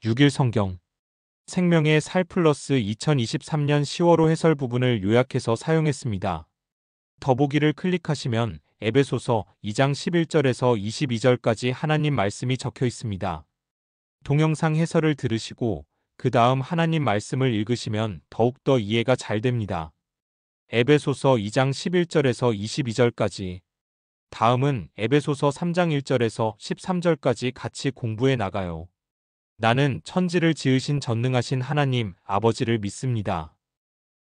6일 성경 생명의 살 플러스 2023년 10월호 해설 부분을 요약해서 사용했습니다. 더보기를 클릭하시면 에베소서 2장 11절에서 22절까지 하나님 말씀이 적혀 있습니다. 동영상 해설을 들으시고 그 다음 하나님 말씀을 읽으시면 더욱더 이해가 잘 됩니다. 에베소서 2장 11절에서 22절까지 다음은 에베소서 3장 1절에서 13절까지 같이 공부해 나가요. 나는 천지를 지으신 전능하신 하나님 아버지를 믿습니다.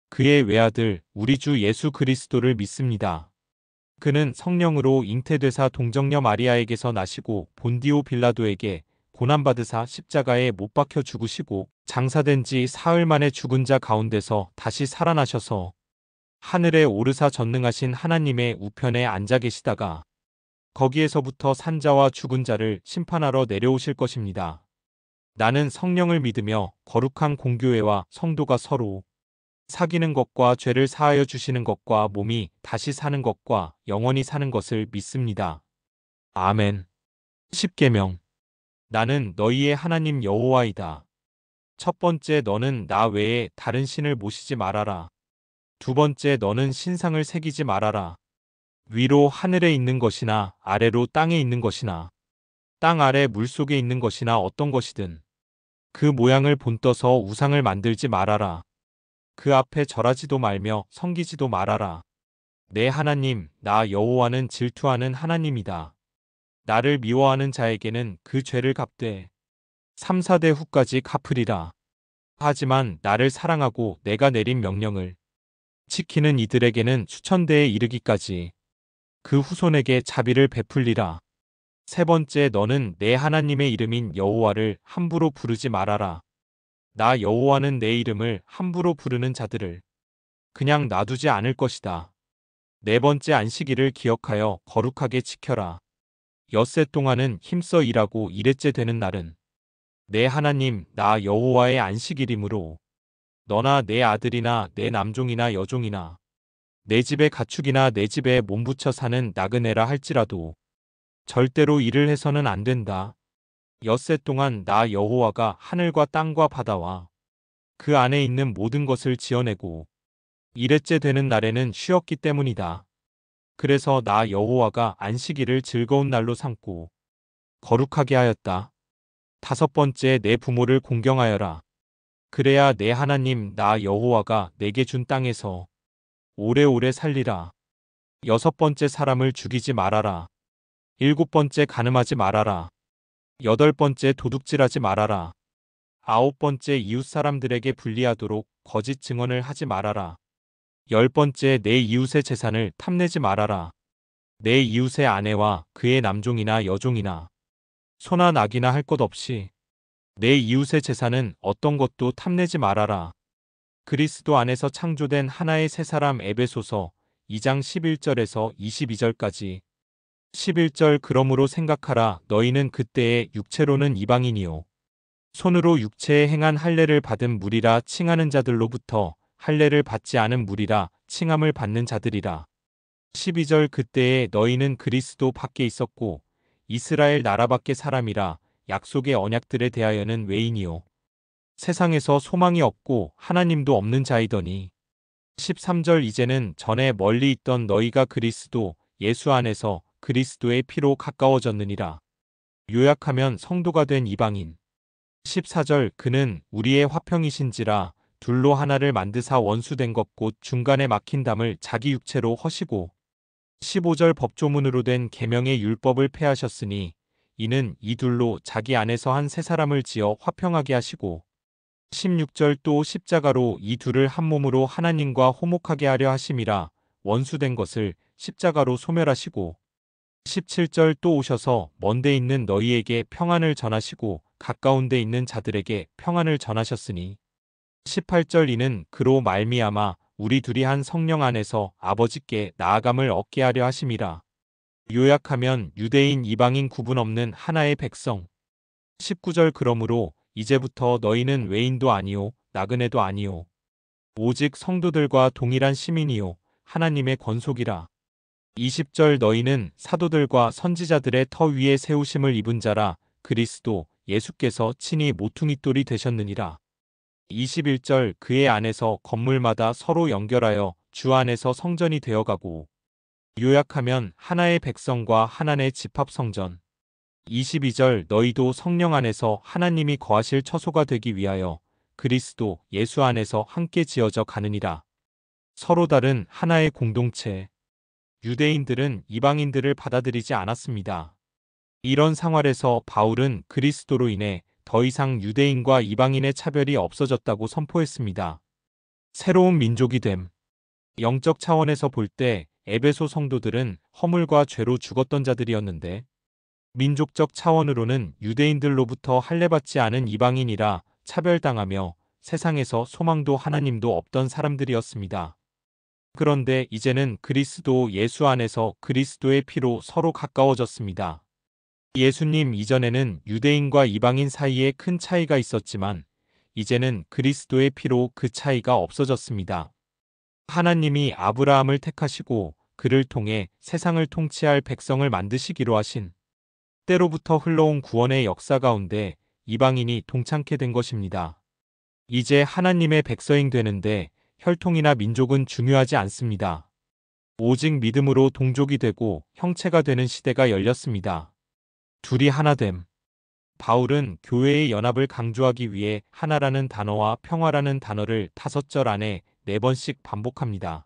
그의 외아들 우리 주 예수 그리스도를 믿습니다. 그는 성령으로 잉태되사 동정녀 마리아에게서 나시고 본디오 빌라도에게 고난받으사 십자가에 못 박혀 죽으시고 장사된 지 사흘 만에 죽은 자 가운데서 다시 살아나셔서 하늘에 오르사 전능하신 하나님의 우편에 앉아 계시다가 거기에서부터 산자와 죽은 자를 심판하러 내려오실 것입니다. 나는 성령을 믿으며 거룩한 공교회와 성도가 서로 사귀는 것과 죄를 사하여 주시는 것과 몸이 다시 사는 것과 영원히 사는 것을 믿습니다. 아멘. 십계명. 나는 너희의 하나님 여호와이다. 첫 번째, 너는 나 외에 다른 신을 모시지 말아라. 두 번째, 너는 신상을 새기지 말아라. 위로 하늘에 있는 것이나 아래로 땅에 있는 것이나 땅 아래 물속에 있는 것이나 어떤 것이든 그 모양을 본떠서 우상을 만들지 말아라. 그 앞에 절하지도 말며 섬기지도 말아라. 내 하나님 나 여호와는 질투하는 하나님이다. 나를 미워하는 자에게는 그 죄를 갚되 3, 4대 후까지 갚으리라. 하지만 나를 사랑하고 내가 내린 명령을 지키는 이들에게는 수천대에 이르기까지 그 후손에게 자비를 베풀리라. 세 번째, 너는 내 하나님의 이름인 여호와를 함부로 부르지 말아라. 나 여호와는 내 이름을 함부로 부르는 자들을 그냥 놔두지 않을 것이다. 네 번째, 안식일을 기억하여 거룩하게 지켜라. 엿새 동안은 힘써 일하고 일회째 되는 날은 내 하나님 나 여호와의 안식일이므로 너나 내 아들이나 내 남종이나 여종이나 내 집의 가축이나 내 집에 몸붙여 사는 나그네라 할지라도 절대로 일을 해서는 안 된다. 엿새 동안 나 여호와가 하늘과 땅과 바다와 그 안에 있는 모든 것을 지어내고 일회째 되는 날에는 쉬었기 때문이다. 그래서 나 여호와가 안식일을 즐거운 날로 삼고 거룩하게 하였다. 다섯 번째, 내 부모를 공경하여라. 그래야 내 하나님 나 여호와가 내게 준 땅에서 오래오래 살리라. 여섯 번째, 사람을 죽이지 말아라. 일곱 번째, 간음하지 말아라. 여덟 번째, 도둑질하지 말아라. 아홉 번째, 이웃 사람들에게 불리하도록 거짓 증언을 하지 말아라. 열 번째, 내 이웃의 재산을 탐내지 말아라. 내 이웃의 아내와 그의 남종이나 여종이나 소나 낙이나 할 것 없이 내 이웃의 재산은 어떤 것도 탐내지 말아라. 그리스도 안에서 창조된 하나의 새 사람 에베소서 2장 11절에서 22절까지 11절 그러므로 생각하라. 너희는 그때에 육체로는 이방인이요 손으로 육체에 행한 할례를 받은 무리라 칭하는 자들로부터 할례를 받지 않은 무리라 칭함을 받는 자들이라. 12절 그때에 너희는 그리스도 밖에 있었고 이스라엘 나라 밖의 사람이라 약속의 언약들에 대하여는 외인이요 세상에서 소망이 없고 하나님도 없는 자이더니 13절 이제는 전에 멀리 있던 너희가 그리스도 예수 안에서 그리스도의 피로 가까워졌느니라. 요약하면 성도가 된 이방인. 14절 그는 우리의 화평이신지라 둘로 하나를 만드사 원수된 것 곧 중간에 막힌 담을 자기 육체로 허시고 15절 법조문으로 된 계명의 율법을 폐하셨으니 이는 이 둘로 자기 안에서 한 새 사람을 지어 화평하게 하시고 16절 또 십자가로 이 둘을 한 몸으로 하나님과 화목하게 하려 하심이라 원수된 것을 십자가로 소멸하시고 17절 또 오셔서 먼데 있는 너희에게 평안을 전하시고 가까운 데 있는 자들에게 평안을 전하셨으니 18절 이는 그로 말미암아 우리 둘이 한 성령 안에서 아버지께 나아감을 얻게 하려 하심이라. 요약하면 유대인 이방인 구분 없는 하나의 백성. 19절 그러므로 이제부터 너희는 외인도 아니요 나그네도 아니요 오직 성도들과 동일한 시민이요 하나님의 권속이라. 20절 너희는 사도들과 선지자들의 터 위에 세우심을 입은 자라 그리스도 예수께서 친히 모퉁이돌이 되셨느니라. 21절 그의 안에서 건물마다 서로 연결하여 주 안에서 성전이 되어가고 요약하면 하나의 백성과 하나의 집합 성전. 22절 너희도 성령 안에서 하나님이 거하실 처소가 되기 위하여 그리스도 예수 안에서 함께 지어져 가느니라. 서로 다른 하나의 공동체. 유대인들은 이방인들을 받아들이지 않았습니다. 이런 상황에서 바울은 그리스도로 인해 더 이상 유대인과 이방인의 차별이 없어졌다고 선포했습니다. 새로운 민족이 됨. 영적 차원에서 볼 때 에베소 성도들은 허물과 죄로 죽었던 자들이었는데 민족적 차원으로는 유대인들로부터 할례받지 않은 이방인이라 차별당하며 세상에서 소망도 하나님도 없던 사람들이었습니다. 그런데 이제는 그리스도 예수 안에서 그리스도의 피로 서로 가까워졌습니다. 예수님 이전에는 유대인과 이방인 사이에 큰 차이가 있었지만 이제는 그리스도의 피로 그 차이가 없어졌습니다. 하나님이 아브라함을 택하시고 그를 통해 세상을 통치할 백성을 만드시기로 하신 때로부터 흘러온 구원의 역사 가운데 이방인이 동참케 된 것입니다. 이제 하나님의 백성이 되는데 혈통이나 민족은 중요하지 않습니다. 오직 믿음으로 동족이 되고 형체가 되는 시대가 열렸습니다. 둘이 하나됨. 바울은 교회의 연합을 강조하기 위해 하나라는 단어와 평화라는 단어를 5절 안에 4번씩 반복합니다.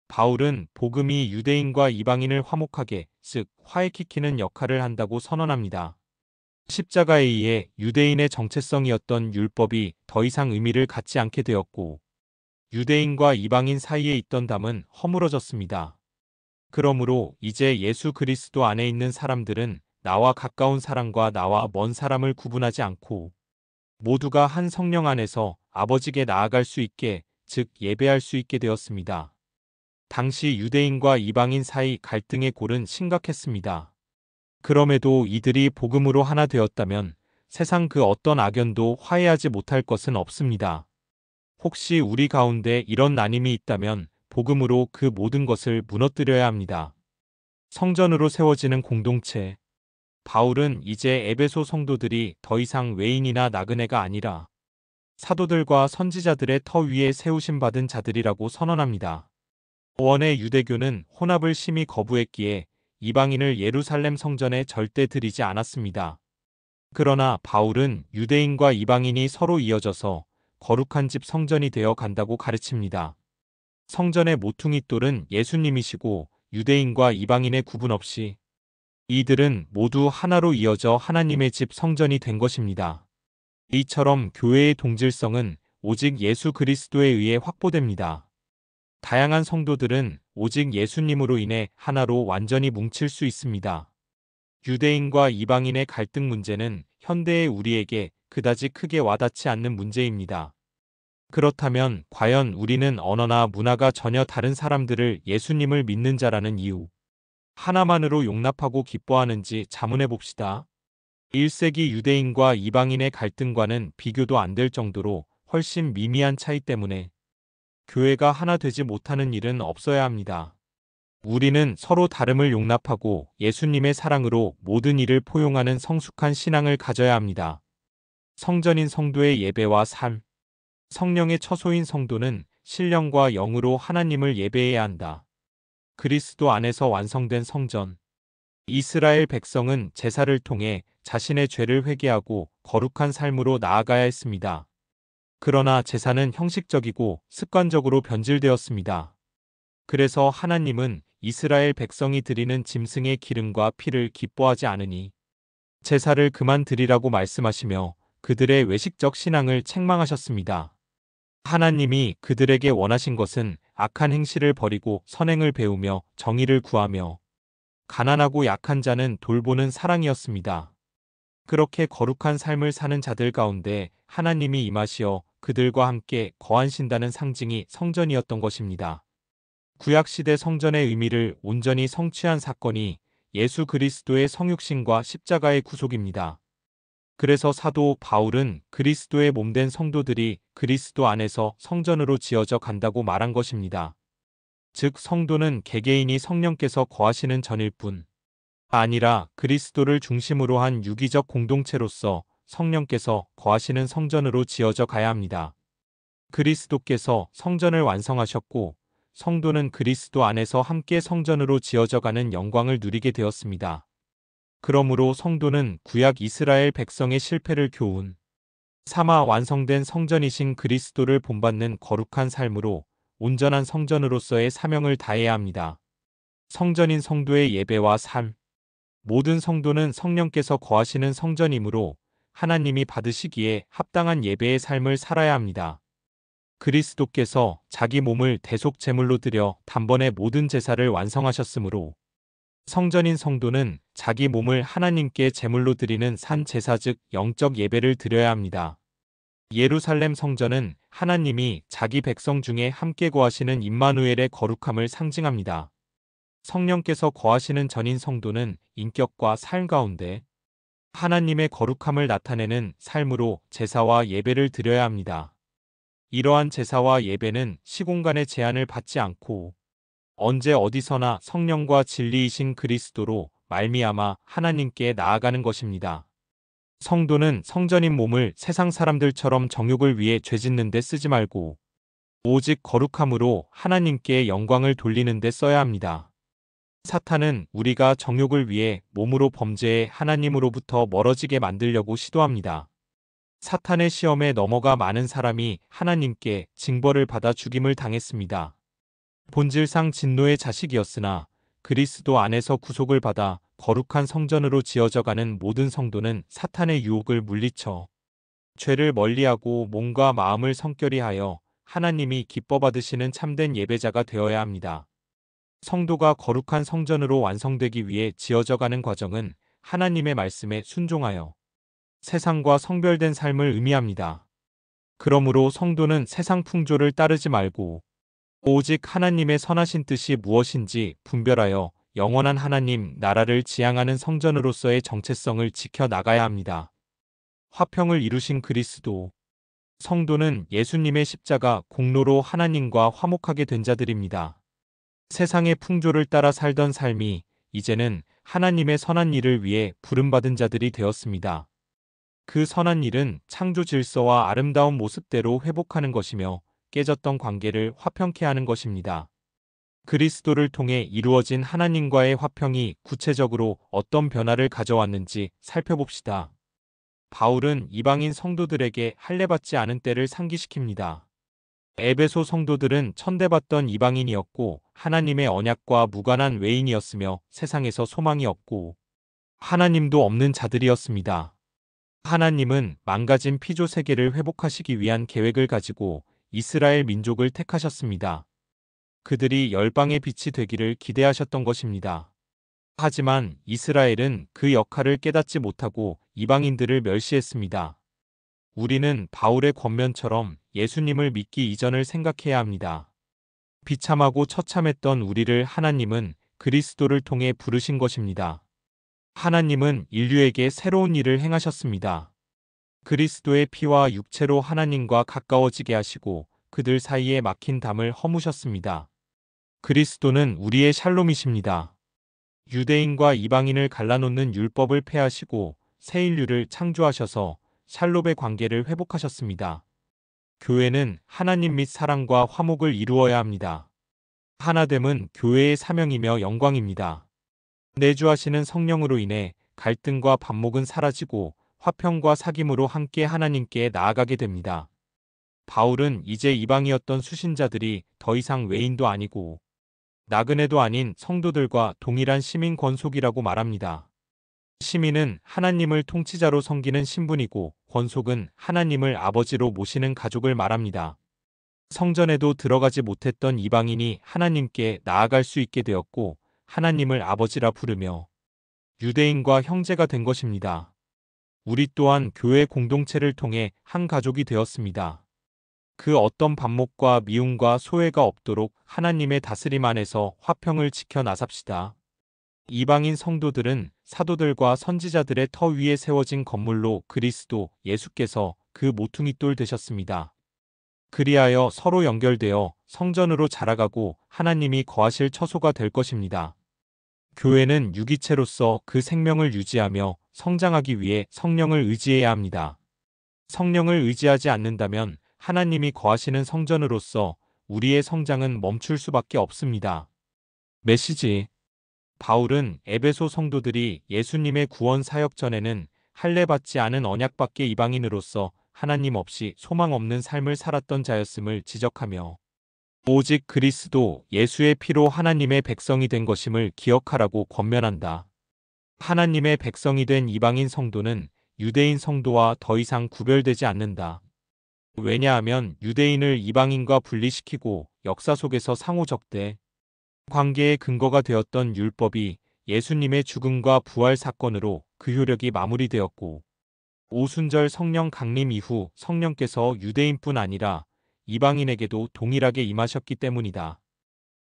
바울은 복음이 유대인과 이방인을 화목하게, 즉 화해키키는 역할을 한다고 선언합니다. 십자가에 의해 유대인의 정체성이었던 율법이 더 이상 의미를 갖지 않게 되었고 유대인과 이방인 사이에 있던 담은 허물어졌습니다. 그러므로 이제 예수 그리스도 안에 있는 사람들은 나와 가까운 사람과 나와 먼 사람을 구분하지 않고 모두가 한 성령 안에서 아버지께 나아갈 수 있게, 즉 예배할 수 있게 되었습니다. 당시 유대인과 이방인 사이 갈등의 골은 심각했습니다. 그럼에도 이들이 복음으로 하나 되었다면 세상 그 어떤 악연도 화해하지 못할 것은 없습니다. 혹시 우리 가운데 이런 나님이 있다면 복음으로 그 모든 것을 무너뜨려야 합니다. 성전으로 세워지는 공동체. 바울은 이제 에베소 성도들이 더 이상 외인이나 나그네가 아니라 사도들과 선지자들의 터 위에 세우심 받은 자들이라고 선언합니다. 원의 유대교는 혼합을 심히 거부했기에 이방인을 예루살렘 성전에 절대 들이지 않았습니다. 그러나 바울은 유대인과 이방인이 서로 이어져서 거룩한 집 성전이 되어 간다고 가르칩니다. 성전의 모퉁이돌은 예수님이시고 유대인과 이방인의 구분 없이 이들은 모두 하나로 이어져 하나님의 집 성전이 된 것입니다. 이처럼 교회의 동질성은 오직 예수 그리스도에 의해 확보됩니다. 다양한 성도들은 오직 예수님으로 인해 하나로 완전히 뭉칠 수 있습니다. 유대인과 이방인의 갈등 문제는 현대의 우리에게 그다지 크게 와닿지 않는 문제입니다. 그렇다면 과연 우리는 언어나 문화가 전혀 다른 사람들을 예수님을 믿는 자라는 이유 하나만으로 용납하고 기뻐하는지 자문해 봅시다. 1세기 유대인과 이방인의 갈등과는 비교도 안 될 정도로 훨씬 미미한 차이 때문에 교회가 하나 되지 못하는 일은 없어야 합니다. 우리는 서로 다름을 용납하고 예수님의 사랑으로 모든 일을 포용하는 성숙한 신앙을 가져야 합니다. 성전인 성도의 예배와 삶. 성령의 처소인 성도는 신령과 영으로 하나님을 예배해야 한다. 그리스도 안에서 완성된 성전. 이스라엘 백성은 제사를 통해 자신의 죄를 회개하고 거룩한 삶으로 나아가야 했습니다. 그러나 제사는 형식적이고 습관적으로 변질되었습니다. 그래서 하나님은 이스라엘 백성이 드리는 짐승의 기름과 피를 기뻐하지 않으니 제사를 그만 드리라고 말씀하시며 그들의 외식적 신앙을 책망하셨습니다. 하나님이 그들에게 원하신 것은 악한 행실을 버리고 선행을 배우며 정의를 구하며 가난하고 약한 자는 돌보는 사랑이었습니다. 그렇게 거룩한 삶을 사는 자들 가운데 하나님이 임하시어 그들과 함께 거하신다는 상징이 성전이었던 것입니다. 구약시대 성전의 의미를 온전히 성취한 사건이 예수 그리스도의 성육신과 십자가의 구속입니다. 그래서 사도 바울은 그리스도의 몸된 성도들이 그리스도 안에서 성전으로 지어져 간다고 말한 것입니다. 즉 성도는 개개인이 성령께서 거하시는 전일 뿐 아니라 그리스도를 중심으로 한 유기적 공동체로서 성령께서 거하시는 성전으로 지어져 가야 합니다. 그리스도께서 성전을 완성하셨고 성도는 그리스도 안에서 함께 성전으로 지어져가는 영광을 누리게 되었습니다. 그러므로 성도는 구약 이스라엘 백성의 실패를 교훈 삼아 완성된 성전이신 그리스도를 본받는 거룩한 삶으로 온전한 성전으로서의 사명을 다해야 합니다. 성전인 성도의 예배와 삶. 모든 성도는 성령께서 거하시는 성전이므로 하나님이 받으시기에 합당한 예배의 삶을 살아야 합니다. 그리스도께서 자기 몸을 대속 제물로 드려 단번에 모든 제사를 완성하셨으므로 성전인 성도는 자기 몸을 하나님께 제물로 드리는 산 제사 즉 영적 예배를 드려야 합니다. 예루살렘 성전은 하나님이 자기 백성 중에 함께 거하시는 임마누엘의 거룩함을 상징합니다. 성령께서 거하시는 전인 성도는 인격과 삶 가운데 하나님의 거룩함을 나타내는 삶으로 제사와 예배를 드려야 합니다. 이러한 제사와 예배는 시공간의 제한을 받지 않고 언제 어디서나 성령과 진리이신 그리스도로 말미암아 하나님께 나아가는 것입니다. 성도는 성전인 몸을 세상 사람들처럼 정욕을 위해 죄짓는 데 쓰지 말고 오직 거룩함으로 하나님께 영광을 돌리는 데 써야 합니다. 사탄은 우리가 정욕을 위해 몸으로 범죄해 하나님으로부터 멀어지게 만들려고 시도합니다. 사탄의 시험에 넘어가 많은 사람이 하나님께 징벌을 받아 죽임을 당했습니다. 본질상 진노의 자식이었으나 그리스도 안에서 구속을 받아 거룩한 성전으로 지어져가는 모든 성도는 사탄의 유혹을 물리쳐 죄를 멀리하고 몸과 마음을 성결히 하여 하나님이 기뻐 받으시는 참된 예배자가 되어야 합니다. 성도가 거룩한 성전으로 완성되기 위해 지어져가는 과정은 하나님의 말씀에 순종하여 세상과 성별된 삶을 의미합니다. 그러므로 성도는 세상 풍조를 따르지 말고 오직 하나님의 선하신 뜻이 무엇인지 분별하여 영원한 하나님 나라를 지향하는 성전으로서의 정체성을 지켜나가야 합니다. 화평을 이루신 그리스도. 성도는 예수님의 십자가 공로로 하나님과 화목하게 된 자들입니다. 세상의 풍조를 따라 살던 삶이 이제는 하나님의 선한 일을 위해 부름받은 자들이 되었습니다. 그 선한 일은 창조 질서와 아름다운 모습대로 회복하는 것이며 깨졌던 관계를 화평케 하는 것입니다. 그리스도를 통해 이루어진 하나님과의 화평이 구체적으로 어떤 변화를 가져왔는지 살펴봅시다. 바울은 이방인 성도들에게 할례받지 않은 때를 상기시킵니다. 에베소 성도들은 천대받던 이방인이었고 하나님의 언약과 무관한 외인이었으며 세상에서 소망이 없고 하나님도 없는 자들이었습니다. 하나님은 망가진 피조 세계를 회복하시기 위한 계획을 가지고 이스라엘 민족을 택하셨습니다. 그들이 열방의 빛이 되기를 기대하셨던 것입니다. 하지만 이스라엘은 그 역할을 깨닫지 못하고 이방인들을 멸시했습니다. 우리는 바울의 권면처럼 예수님을 믿기 이전을 생각해야 합니다. 비참하고 처참했던 우리를 하나님은 그리스도를 통해 부르신 것입니다. 하나님은 인류에게 새로운 일을 행하셨습니다. 그리스도의 피와 육체로 하나님과 가까워지게 하시고 그들 사이에 막힌 담을 허무셨습니다. 그리스도는 우리의 샬롬이십니다. 유대인과 이방인을 갈라놓는 율법을 폐하시고 새 인류를 창조하셔서 샬롬의 관계를 회복하셨습니다. 교회는 하나님 및 사랑과 화목을 이루어야 합니다. 하나됨은 교회의 사명이며 영광입니다. 내주하시는 성령으로 인해 갈등과 반목은 사라지고 화평과 사귐으로 함께 하나님께 나아가게 됩니다. 바울은 이제 이방이었던 수신자들이 더 이상 외인도 아니고 나그네도 아닌 성도들과 동일한 시민 권속이라고 말합니다. 시민은 하나님을 통치자로 섬기는 신분이고 권속은 하나님을 아버지로 모시는 가족을 말합니다. 성전에도 들어가지 못했던 이방인이 하나님께 나아갈 수 있게 되었고 하나님을 아버지라 부르며 유대인과 형제가 된 것입니다. 우리 또한 교회 공동체를 통해 한 가족이 되었습니다. 그 어떤 반목과 미움과 소외가 없도록 하나님의 다스림 안에서 화평을 지켜 나삽시다. 이방인 성도들은 사도들과 선지자들의 터 위에 세워진 건물로 그리스도 예수께서 그 모퉁이돌 되셨습니다. 그리하여 서로 연결되어 성전으로 자라가고 하나님이 거하실 처소가 될 것입니다. 교회는 유기체로서 그 생명을 유지하며 성장하기 위해 성령을 의지해야 합니다. 성령을 의지하지 않는다면 하나님이 거하시는 성전으로서 우리의 성장은 멈출 수밖에 없습니다. 메시지. 바울은 에베소 성도들이 예수님의 구원 사역 전에는 할례받지 않은 언약밖의 이방인으로서 하나님 없이 소망 없는 삶을 살았던 자였음을 지적하며 오직 그리스도 예수의 피로 하나님의 백성이 된 것임을 기억하라고 권면한다. 하나님의 백성이 된 이방인 성도는 유대인 성도와 더 이상 구별되지 않는다. 왜냐하면 유대인을 이방인과 분리시키고 역사 속에서 상호적대 관계의 근거가 되었던 율법이 예수님의 죽음과 부활 사건으로 그 효력이 마무리되었고 오순절 성령 강림 이후 성령께서 유대인뿐 아니라 이방인에게도 동일하게 임하셨기 때문이다.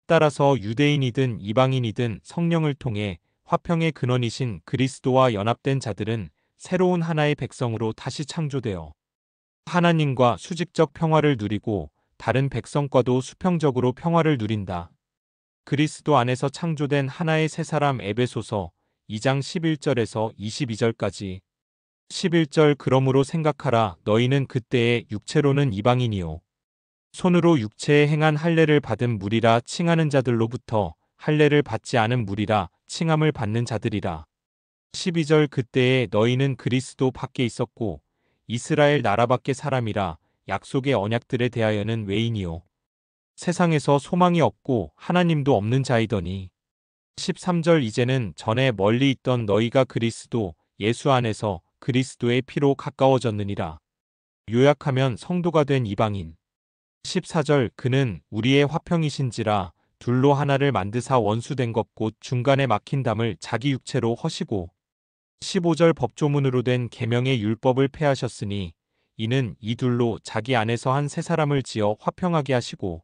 따라서 유대인이든 이방인이든 성령을 통해 화평의 근원이신 그리스도와 연합된 자들은 새로운 하나의 백성으로 다시 창조되어 하나님과 수직적 평화를 누리고 다른 백성과도 수평적으로 평화를 누린다. 그리스도 안에서 창조된 하나의 새 사람 에베소서 2장 11절에서 22절까지 11절 그러므로 생각하라 너희는 그때에 육체로는 이방인이요 손으로 육체에 행한 할례를 받은 무리라 칭하는 자들로부터 할례를 받지 않은 무리라 칭함을 받는 자들이라. 12절 그때에 너희는 그리스도 밖에 있었고 이스라엘 나라 밖의 사람이라 약속의 언약들에 대하여는 외인이요 세상에서 소망이 없고 하나님도 없는 자이더니 13절 이제는 전에 멀리 있던 너희가 그리스도 예수 안에서 그리스도의 피로 가까워졌느니라. 요약하면 성도가 된 이방인. 14절 그는 우리의 화평이신지라 둘로 하나를 만드사 원수된 것 곧 중간에 막힌 담을 자기 육체로 허시고 15절 법조문으로 된 계명의 율법을 폐하셨으니 이는 이 둘로 자기 안에서 한 새 사람을 지어 화평하게 하시고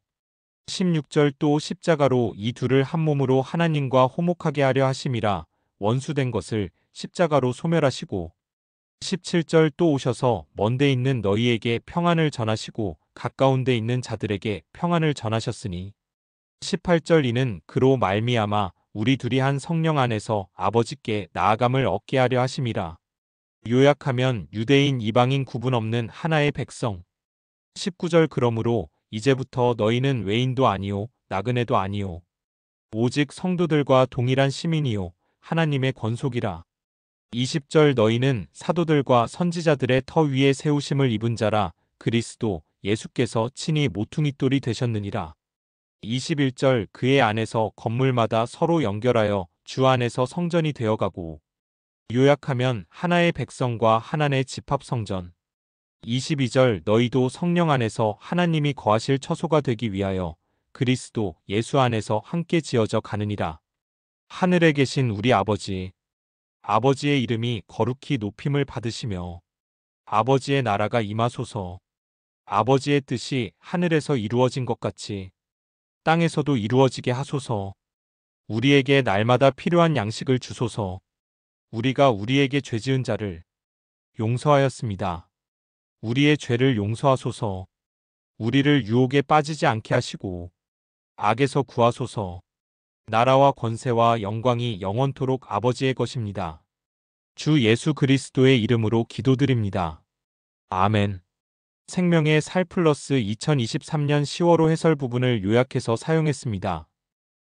16절 또 십자가로 이 둘을 한 몸으로 하나님과 화목하게 하려 하심이라 원수된 것을 십자가로 소멸하시고 17절 또 오셔서 먼데 있는 너희에게 평안을 전하시고 가까운 데 있는 자들에게 평안을 전하셨으니 18절 이는 그로 말미암아 우리 둘이 한 성령 안에서 아버지께 나아감을 얻게 하려 하심이라. 요약하면 유대인 이방인 구분 없는 하나의 백성. 19절 그러므로 이제부터 너희는 외인도 아니요 나그네도 아니요 오직 성도들과 동일한 시민이요 하나님의 권속이라. 20절 너희는 사도들과 선지자들의 터 위에 세우심을 입은 자라 그리스도 예수께서 친히 모퉁이돌이 되셨느니라. 21절 그의 안에서 건물마다 서로 연결하여 주 안에서 성전이 되어가고 요약하면 하나의 백성과 하나의 집합 성전. 22절 너희도 성령 안에서 하나님이 거하실 처소가 되기 위하여 그리스도 예수 안에서 함께 지어져 가느니라. 하늘에 계신 우리 아버지. 아버지의 이름이 거룩히 높임을 받으시며 아버지의 나라가 임하소서. 아버지의 뜻이 하늘에서 이루어진 것 같이 땅에서도 이루어지게 하소서. 우리에게 날마다 필요한 양식을 주소서. 우리가 우리에게 죄지은 자를 용서하였습니다. 우리의 죄를 용서하소서. 우리를 유혹에 빠지지 않게 하시고 악에서 구하소서. 나라와 권세와 영광이 영원토록 아버지의 것입니다. 주 예수 그리스도의 이름으로 기도드립니다. 아멘. 생명의 살 플러스 2023년 10월호 해설 부분을 요약해서 사용했습니다.